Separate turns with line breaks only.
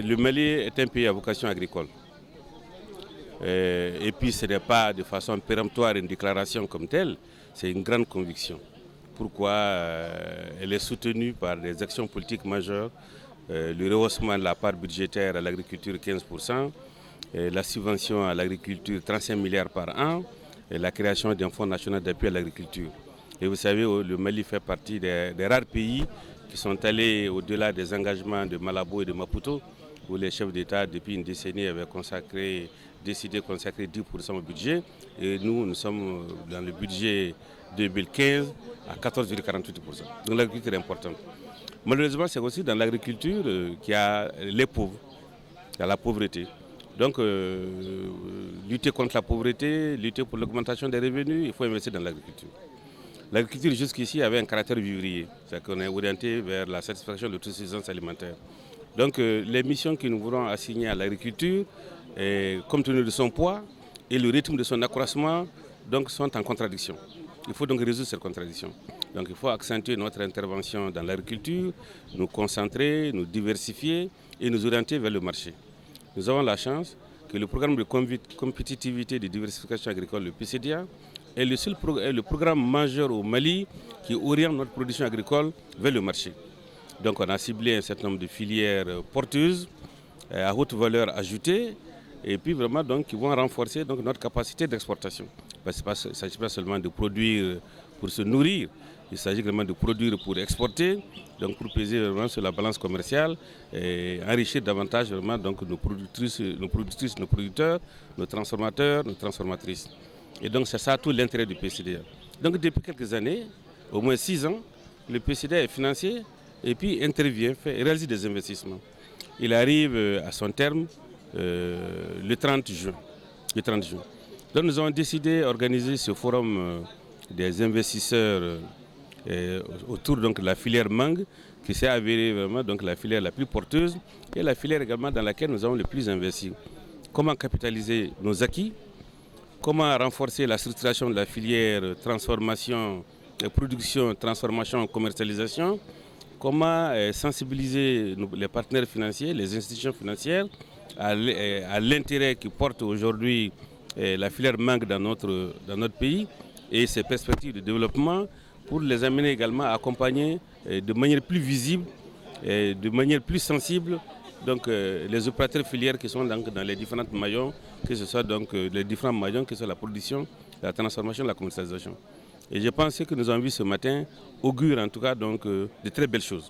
Le Mali est un pays à vocation agricole. Et puis ce n'est pas de façon péremptoire une déclaration comme telle, c'est une grande conviction. Pourquoi elle est soutenue par des actions politiques majeures, le rehaussement de la part budgétaire à l'agriculture 15%, la subvention à l'agriculture 35 milliards par an, et la création d'un fonds national d'appui à l'agriculture. Et vous savez, le Mali fait partie des rares pays qui sont allés au-delà des engagements de Malabo et de Maputo, où les chefs d'État, depuis une décennie, avaient décidé de consacrer 10% au budget. Et nous sommes dans le budget 2015 à 14,48%. Donc l'agriculture est importante. Malheureusement, c'est aussi dans l'agriculture qu'il y a les pauvres, il y a la pauvreté. Donc, lutter contre la pauvreté, lutter pour l'augmentation des revenus, il faut investir dans l'agriculture. L'agriculture jusqu'ici avait un caractère vivrier, c'est-à-dire qu'on est orienté vers la satisfaction de l'autosuffisance alimentaire. Donc les missions que nous voulons assigner à l'agriculture, compte tenu de son poids et le rythme de son accroissement, donc, sont en contradiction. Il faut donc résoudre cette contradiction. Donc il faut accentuer notre intervention dans l'agriculture, nous concentrer, nous diversifier et nous orienter vers le marché. Nous avons la chance que le programme de compétitivité et de diversification agricole, le PCDA, est le programme majeur au Mali qui oriente notre production agricole vers le marché. Donc on a ciblé un certain nombre de filières porteuses à haute valeur ajoutée et puis vraiment donc, qui vont renforcer donc, notre capacité d'exportation. Il ne s'agit pas seulement de produire pour se nourrir, il s'agit vraiment de produire pour exporter, donc pour peser vraiment sur la balance commerciale et enrichir davantage vraiment donc, nos productrices, nos producteurs, nos transformateurs, nos transformatrices. Et donc c'est ça tout l'intérêt du PCDA. Donc depuis quelques années, au moins 6 ans, le PCDA est financé et puis intervient, réalise des investissements. Il arrive à son terme le 30 juin. Donc nous avons décidé d'organiser ce forum des investisseurs autour donc, de la filière mangue, qui s'est avérée vraiment donc, la filière la plus porteuse et la filière également dans laquelle nous avons le plus investi. Comment capitaliser nos acquis? Comment renforcer la structuration de la filière transformation, production, transformation, commercialisation? Comment sensibiliser les partenaires financiers, les institutions financières à l'intérêt qui porte aujourd'hui la filière mangue dans notre pays et ses perspectives de développement pour les amener également à accompagner de manière plus visible, de manière plus sensible donc, les opérateurs filières qui sont donc, dans les différents maillons, que ce soit donc, les différents maillons, que ce soit la production, la transformation, la commercialisation. Et je pense que nous avons vu ce matin augure en tout cas donc, de très belles choses.